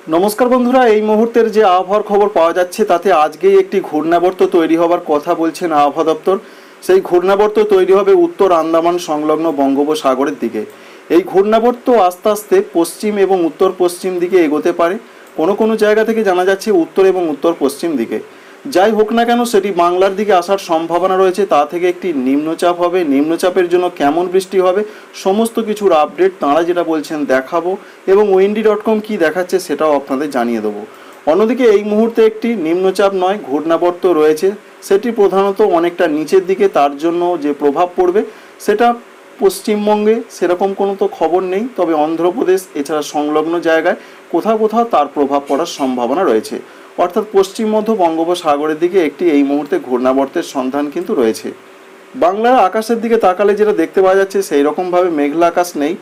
নমস্কার বন্ধুরা, এই মুহূর্তের যে আবহাওয়ার খবর পাওয়া যাচ্ছে তাতে আজকেই একটি ঘূর্ণাবর্ত তৈরি হবার কথা বলছেন আবহাওয়া দপ্তর। সেই ঘূর্ণাবর্ত তৈরি হবে উত্তর আন্দামান সংলগ্ন বঙ্গোপসাগরের দিকে। এই ঘূর্ণাবর্ত আস্তে আস্তে পশ্চিম এবং উত্তর পশ্চিম দিকে এগোতে পারে। কোনো কোনো জায়গা থেকে জানা যাচ্ছে উত্তর এবং উত্তর পশ্চিম দিকে। যাই হোক না কেন, সেটি বাংলার দিকে আসার সম্ভাবনা রয়েছে। তা থেকে একটি নিম্নচাপ হবে, নিম্নচাপের জন্য কেমন বৃষ্টি হবে সমস্ত কিছুর আপডেট তাঁরা যেটা বলছেন দেখাবো, এবং windy.com কী দেখাচ্ছে সেটাও আপনাদের জানিয়ে দেবো। অন্যদিকে এই মুহূর্তে একটি নিম্নচাপ নয়, ঘূর্ণাবর্ত রয়েছে। সেটি প্রধানত অনেকটা নিচের দিকে, তার জন্য যে প্রভাব পড়বে সেটা পশ্চিমবঙ্গে সেরকম কোনো তো খবর নেই, তবে অন্ধ্রপ্রদেশ এছাড়া সংলগ্ন জায়গায় কোথাও কোথাও তার প্রভাব পড়ার সম্ভাবনা রয়েছে। অর্থাৎ পশ্চিম মধ্য বঙ্গোপসাগরের দিকে একটি এই মুহূর্তে ঘূর্ণাবর্তের সন্ধান কিন্তু রয়েছে। বাংলার আকাশের দিকে তাকালে যেটা দেখতে পাওয়া যাচ্ছে সেই রকমভাবে মেঘলা আকাশ নেই,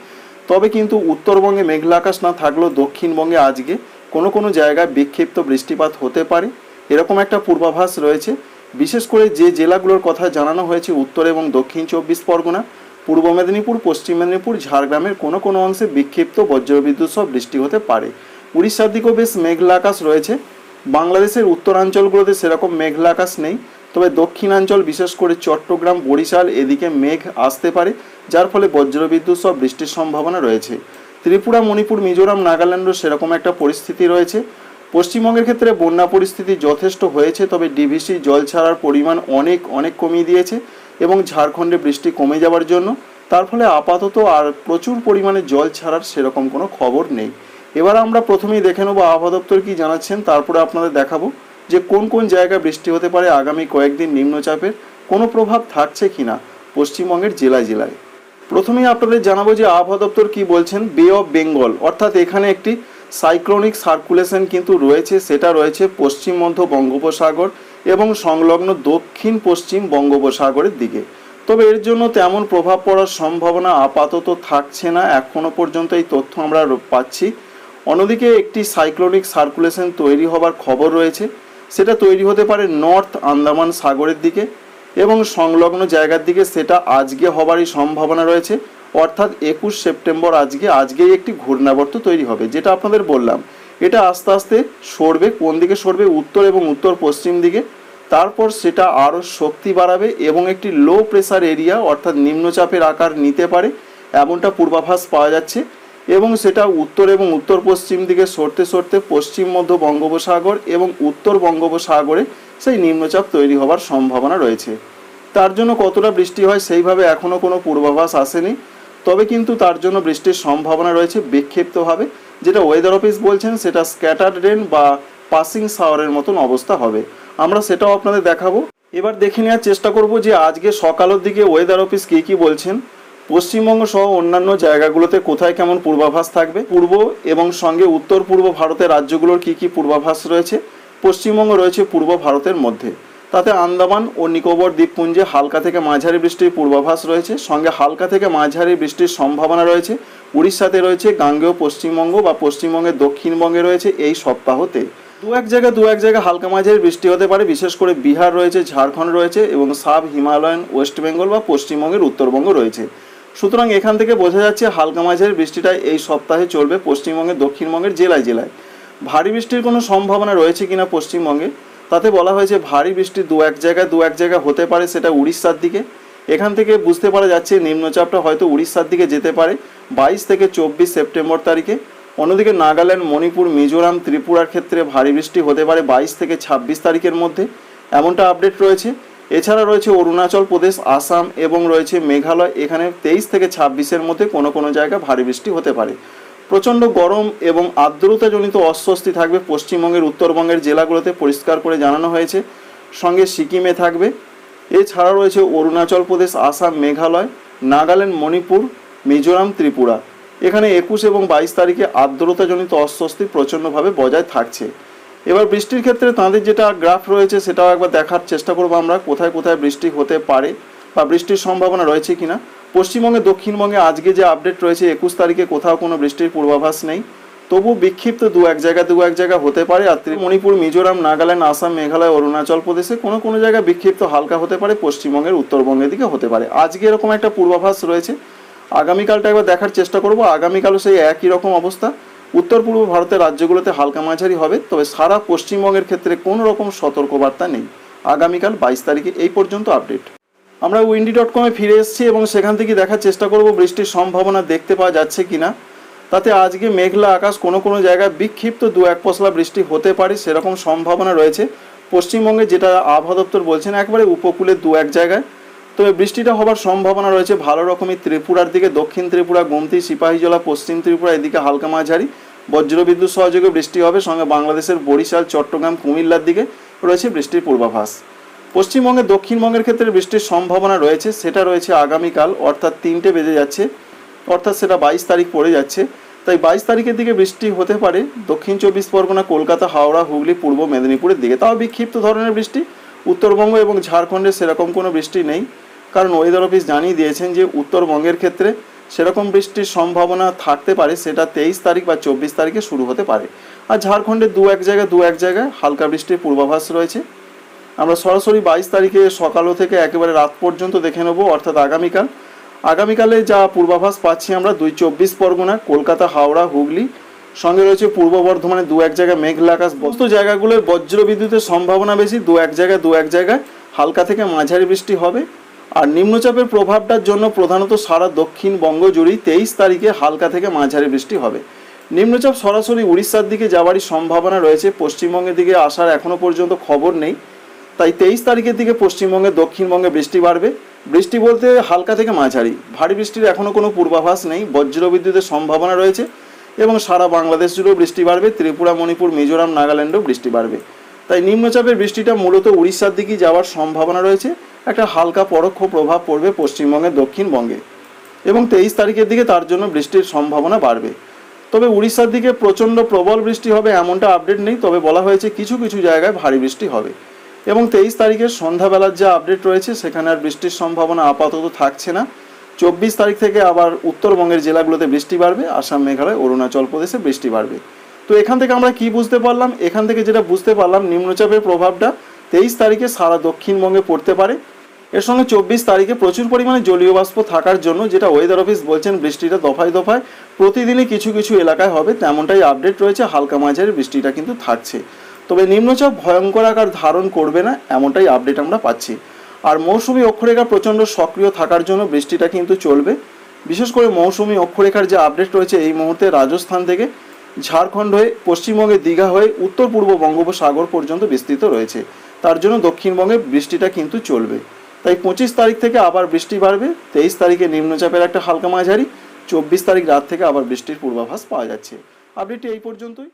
তবে কিন্তু উত্তরবঙ্গে মেঘলা আকাশ না থাকলেও দক্ষিণবঙ্গে আজকে কোনো কোনো জায়গায় বিক্ষিপ্ত বৃষ্টিপাত হতে পারে, এরকম একটা পূর্বাভাস রয়েছে। বিশেষ করে যে জেলাগুলোর কথা জানানো হয়েছে উত্তর এবং দক্ষিণ 24 পরগনা, পূর্ব মেদিনীপুর, পশ্চিম মেদিনীপুর, ঝাড়গ্রামের কোনো কোনো অংশে বিক্ষিপ্ত বজ্রবিদ্যুৎ সহ বৃষ্টি হতে পারে। উড়িষ্যার দিকেও বেশ মেঘলা আকাশ রয়েছে। বাংলাদেশের উত্তরাঞ্চলগুলোতে সেরকম মেঘলা আকাশ নেই, তবে দক্ষিণাঞ্চল বিশেষ করে চট্টগ্রাম, বরিশাল এদিকে মেঘ আসতে পারে, যার ফলে বজ্রবিদ্যুৎ সহ বৃষ্টির সম্ভাবনা রয়েছে। ত্রিপুরা, মণিপুর, মিজোরাম, নাগাল্যান্ডও সেরকম একটা পরিস্থিতি রয়েছে। পশ্চিমবঙ্গের ক্ষেত্রে বন্যা পরিস্থিতি যথেষ্ট হয়েছে, তবে ডিভিসি জল ছাড়ার পরিমাণ অনেক কমিয়ে দিয়েছে এবং ঝাড়খণ্ডে বৃষ্টি কমে যাওয়ার জন্য তার ফলে আপাতত আর প্রচুর পরিমাণে জল ছাড়ার সেরকম কোনো খবর নেই। এবার আমরা প্রথমেই দেখে নেব আবহাওয়া দপ্তর কী জানাচ্ছেন, তারপরে আপনাদের দেখাবো যে কোন কোন জায়গায় বৃষ্টি হতে পারে আগামী কয়েকদিন, নিম্নচাপের কোনো প্রভাব থাকছে কিনা পশ্চিমবঙ্গের জেলায় জেলায়। প্রথমেই আপনাদের জানাবো যে আবহাওয়া দপ্তর কী বলছেন। বে অফ বেঙ্গল অর্থাৎ এখানে একটি সাইক্লোনিক সার্কুলেশন কিন্তু রয়েছে, সেটা রয়েছে পশ্চিম মধ্য বঙ্গোপসাগর এবং সংলগ্ন দক্ষিণ পশ্চিম বঙ্গোপসাগরের দিকে। তবে এর জন্য তেমন প্রভাব পড়ার সম্ভাবনা আপাতত থাকছে না, এখনও পর্যন্ত এই তথ্য আমরা পাচ্ছি। অন্যদিকে একটি সাইক্লোনিক সার্কুলেশন তৈরি হবার খবর রয়েছে, সেটা তৈরি হতে পারে নর্থ আন্দামান সাগরের দিকে এবং সংলগ্ন জায়গার দিকে। সেটা আজকে হবারই সম্ভাবনা রয়েছে, অর্থাৎ 21 সেপ্টেম্বর আজকেই একটি ঘূর্ণাবর্ত তৈরি হবে। যেটা আপনাদের বললাম, এটা আস্তে আস্তে সরবে। কোন দিকে সরবে? উত্তর এবং উত্তর পশ্চিম দিকে। তারপর সেটা আরও শক্তি বাড়াবে এবং একটি লো প্রেসার এরিয়া অর্থাৎ নিম্নচাপের আকার নিতে পারে, এমনটা পূর্বাভাস পাওয়া যাচ্ছে। এবং সেটা উত্তর এবং উত্তর পশ্চিম দিকে সরতে সরতে পশ্চিম মধ্য বঙ্গোপসাগর এবং উত্তর বঙ্গোপসাগরে সেই নিম্নচাপ তৈরি হবার সম্ভাবনা রয়েছে। তার জন্য কতটা বৃষ্টি হয় সেইভাবে এখনও কোনো পূর্বাভাস আসেনি, তবে কিন্তু তার জন্য বৃষ্টির সম্ভাবনা রয়েছে বিক্ষিপ্তভাবে। যেটা ওয়েদার অফিস বলছেন সেটা স্ক্যাটার্ড রেন বা পাসিং শাওয়ারের মতন অবস্থা হবে। আমরা সেটাও আপনাদের দেখাবো। এবার দেখে নেওয়ার চেষ্টা করব যে আজকে সকালের দিকে ওয়েদার অফিস কী বলছেন। পশ্চিমবঙ্গ সহ অন্যান্য জায়গাগুলোতে কোথায় কেমন পূর্বাভাস থাকবে, পূর্ব এবং সঙ্গে উত্তর পূর্ব ভারতের রাজ্যগুলোর কী পূর্বাভাস রয়েছে। পশ্চিমবঙ্গ রয়েছে পূর্ব ভারতের মধ্যে, তাতে আন্দামান ও নিকোবর দ্বীপপুঞ্জে হালকা থেকে মাঝারি বৃষ্টির পূর্বাভাস রয়েছে, সঙ্গে হালকা থেকে মাঝারি বৃষ্টির সম্ভাবনা রয়েছে। উড়িষ্যাতে রয়েছে, গাঙ্গেয় পশ্চিমবঙ্গ বা পশ্চিমবঙ্গের দক্ষিণবঙ্গে রয়েছে এই সপ্তাহতে দু এক জায়গায় হালকা মাঝারি বৃষ্টি হতে পারে। বিশেষ করে বিহার রয়েছে, ঝাড়খণ্ড রয়েছে এবং সাব হিমালয়ান ওয়েস্ট বেঙ্গল বা পশ্চিমবঙ্গের উত্তরবঙ্গ রয়েছে। সুতরাং এখান থেকে বোঝা যাচ্ছে হালকা মাঝারি বৃষ্টিটা এই সপ্তাহে চলবে পশ্চিমবঙ্গের দক্ষিণবঙ্গের জেলায় জেলায়। ভারী বৃষ্টির কোনো সম্ভাবনা রয়েছে কিনা পশ্চিমবঙ্গে, তাতে বলা হয়েছে ভারী বৃষ্টি দু এক জায়গায় হতে পারে, সেটা উড়িষ্যার দিকে। এখান থেকে বুঝতে পারা যাচ্ছে নিম্নচাপটা হয়তো উড়িষ্যার দিকে যেতে পারে 22 থেকে 24 সেপ্টেম্বর তারিখে। অন্যদিকে নাগাল্যান্ড, মণিপুর, মিজোরাম, ত্রিপুরার ক্ষেত্রে ভারী বৃষ্টি হতে পারে 22 থেকে 26 তারিখের মধ্যে, এমনটা আপডেট রয়েছে। এছাড়া রয়েছে অরুণাচল প্রদেশ, আসাম এবং রয়েছে মেঘালয়, এখানে 23 থেকে 26-এর মধ্যে কোনো কোনো জায়গায় ভারী বৃষ্টি হতে পারে। প্রচণ্ড গরম এবং আর্দ্রতাজনিত অস্বস্তি থাকবে পশ্চিমবঙ্গের উত্তরবঙ্গের জেলাগুলোতে, পরিষ্কার করে জানানো হয়েছে। সঙ্গে সিকিমে থাকবে। এছাড়া রয়েছে অরুণাচল প্রদেশ, আসাম, মেঘালয়, নাগাল্যান্ড, মণিপুর, মিজোরাম, ত্রিপুরা। এখানে 21 এবং 22 তারিখে আর্দ্রতাজনিত অস্বস্তি প্রচণ্ডভাবে বজায় থাকছে। এবার বৃষ্টির ক্ষেত্রে তাঁদের যেটা গ্রাফ রয়েছে সেটাও একবার দেখার চেষ্টা করবো আমরা, কোথায় কোথায় বৃষ্টি হতে পারে বা বৃষ্টির সম্ভাবনা রয়েছে কিনা। পশ্চিমবঙ্গে, দক্ষিণবঙ্গে আজকে যে আপডেট রয়েছে 21 তারিখে কোথাও কোনো বৃষ্টির পূর্বাভাস নেই, তবু বিক্ষিপ্ত দু এক জায়গা হতে পারে। আর মণিপুর, মিজোরাম, নাগাল্যান্ড, আসাম, মেঘালয়, অরুণাচল প্রদেশে কোনো কোনো জায়গায় বিক্ষিপ্ত হালকা হতে পারে, পশ্চিমবঙ্গের উত্তরবঙ্গের দিকে হতে পারে। আজকে এরকম একটা পূর্বাভাস রয়েছে। আগামীকালটা একবার দেখার চেষ্টা করব। আগামীকালও সেই একই রকম অবস্থা, উত্তর পূর্ব ভারতের রাজ্যগুলোতে হালকা মাঝারি হবে, তবে সারা পশ্চিমবঙ্গের ক্ষেত্রে কোনো রকম সতর্কবার্তা নেই। আগামীকাল 22 তারিখে এই পর্যন্ত আপডেট। আমরা windy.com-এ ফিরে এসেছি এবং সেখান থেকে দেখার চেষ্টা করব বৃষ্টির সম্ভাবনা দেখতে পাওয়া যাচ্ছে কিনা। তাতে আজকে মেঘলা আকাশ, কোনো কোনো জায়গায় বিক্ষিপ্ত 2-1 পশলা বৃষ্টি হতে পারে সেরকম সম্ভাবনা রয়েছে পশ্চিমবঙ্গে, যেটা আবহাওয়া দপ্তর বলছেন একবারে উপকূলে 2-1 জায়গায়। তবে বৃষ্টিটা হবার সম্ভাবনা রয়েছে ভালো রকমই ত্রিপুরার দিকে, দক্ষিণ ত্রিপুরা, গোমতি, সিপাহীজলা, পশ্চিম ত্রিপুরা, এদিকে হালকা মাঝারি বজ্রবিদ্যুৎ সহযোগে বৃষ্টি হবে। সঙ্গে বাংলাদেশের বরিশাল, চট্টগ্রাম, কুমিল্লার দিকে রয়েছে বৃষ্টির পূর্বাভাস। পশ্চিমবঙ্গে দক্ষিণবঙ্গের ক্ষেত্রে বৃষ্টির সম্ভাবনা রয়েছে, সেটা রয়েছে আগামীকাল, অর্থাৎ 3টে বেজে যাচ্ছে, অর্থাৎ সেটা 22 তারিখ পড়ে যাচ্ছে। তাই 22 তারিখের দিকে বৃষ্টি হতে পারে দক্ষিণ 24 পরগনা, কলকাতা, হাওড়া, হুগলি, পূর্ব মেদিনীপুরের দিকে। তাও বিক্ষিপ্ত ধরনের বৃষ্টি। উত্তরবঙ্গ এবং ঝাড়খণ্ডে সেরকম কোনো বৃষ্টি নেই, কারণ ওয়েদার অফিস জানিয়ে দিয়েছেন যে উত্তরবঙ্গের ক্ষেত্রে সেরকম বৃষ্টির সম্ভাবনা থাকতে পারে, সেটা 23 তারিখ বা 24 তারিখে শুরু হতে পারে। আর ঝাড়খণ্ডে 2-1 জায়গায় হালকা বৃষ্টির পূর্বাভাস রয়েছে। আমরা সরাসরি 22 তারিখে সকালও থেকে একেবারে রাত পর্যন্ত দেখে নেব, অর্থাৎ আগামীকালে যা পূর্বাভাস পাচ্ছি আমরা 2-24 পরগনা, কলকাতা, হাওড়া, হুগলি, সঙ্গে রয়েছে পূর্ব বর্ধমানে 2-1 জায়গায় মেঘলা আকাশ। সমস্ত জায়গাগুলোয় বজ্র বিদ্যুতের সম্ভাবনা বেশি, 2-1 জায়গায় হালকা থেকে মাঝারি বৃষ্টি হবে। আর নিম্নচাপের প্রভাবটার জন্য প্রধানত সারা দক্ষিণবঙ্গ জুড়েই 23 তারিখে হালকা থেকে মাঝারি বৃষ্টি হবে। নিম্নচাপ সরাসরি উড়িষ্যার দিকে যাওয়ারই সম্ভাবনা রয়েছে, পশ্চিমবঙ্গের দিকে আসার এখনও পর্যন্ত খবর নেই। তাই 23 তারিখের দিকে পশ্চিমবঙ্গে, দক্ষিণবঙ্গে বৃষ্টি বাড়বে। বৃষ্টি বলতে হালকা থেকে মাঝারি, ভারী বৃষ্টির এখনও কোনো পূর্বাভাস নেই। বজ্রবিদ্যুতের সম্ভাবনা রয়েছে এবং সারা বাংলাদেশ জুড়েও বৃষ্টি বাড়বে। ত্রিপুরা, মণিপুর, মিজোরাম, নাগাল্যান্ডেও বৃষ্টি বাড়বে। তাই নিম্নচাপের বৃষ্টিটা মূলত উড়িষ্যার দিকেই যাওয়ার সম্ভাবনা রয়েছে। একটা হালকা পরোক্ষ প্রভাব পড়বে পশ্চিমবঙ্গের দক্ষিণবঙ্গে এবং 23 তারিখের দিকে তার জন্য বৃষ্টির সম্ভাবনা বাড়বে। তবে উড়িষ্যার দিকে প্রচণ্ড প্রবল বৃষ্টি হবে এমনটা আপডেট নেই, তবে বলা হয়েছে কিছু কিছু জায়গায় ভারী বৃষ্টি হবে। এবং 23 তারিখের সন্ধ্যাবেলার যে আপডেট রয়েছে সেখানে আর বৃষ্টির সম্ভাবনা আপাতত থাকছে না। 24 তারিখ থেকে আবার উত্তরবঙ্গের জেলাগুলোতে বৃষ্টি বাড়বে, আসাম, মেঘালয়, অরুণাচল প্রদেশে বৃষ্টি বাড়বে। তো এখান থেকে আমরা কি বুঝতে পারলাম? এখান থেকে যেটা বুঝতে পারলাম, নিম্নচাপের প্রভাবটা 23 তারিখে সারা দক্ষিণবঙ্গে পড়তে পারে। এর সঙ্গে 24 তারিখে প্রচুর পরিমাণে জলীয় বাষ্প থাকার জন্য, যেটা ওয়েদার অফিস বলছেন বৃষ্টিটা দফায় দফায় প্রতিদিনই কিছু কিছু এলাকায় হবে, তেমনটাই আপডেট রয়েছে। হালকা মাঝারি বৃষ্টিটা কিন্তু থাকছে, তবে নিম্নচাপ ভয়ঙ্কর আকার ধারণ করবে না, এমনটাই আপডেট আমরা পাচ্ছি। আর মৌসুমি অক্ষরেখা প্রচণ্ড সক্রিয় থাকার জন্য বৃষ্টিটা কিন্তু চলবে। বিশেষ করে মৌসুমি অক্ষরেখার যে আপডেট রয়েছে এই মুহূর্তে রাজস্থান থেকে ঝাড়খণ্ড হয়ে, পশ্চিমবঙ্গে দীঘা হয়ে উত্তর পূর্ব বঙ্গোপসাগর পর্যন্ত বিস্তৃত রয়েছে। তার জন্য দক্ষিণবঙ্গে বৃষ্টিটা কিন্তু চলবে। তাই 25 তারিখ থেকে আবার বৃষ্টি বাড়বে। 23 তারিখে নিম্নচাপের একটা হালকা মাঝারি, 24 তারিখ রাত থেকে আবার বৃষ্টির পূর্বাভাস পাওয়া যাচ্ছে। আপডেটটি এই পর্যন্তই।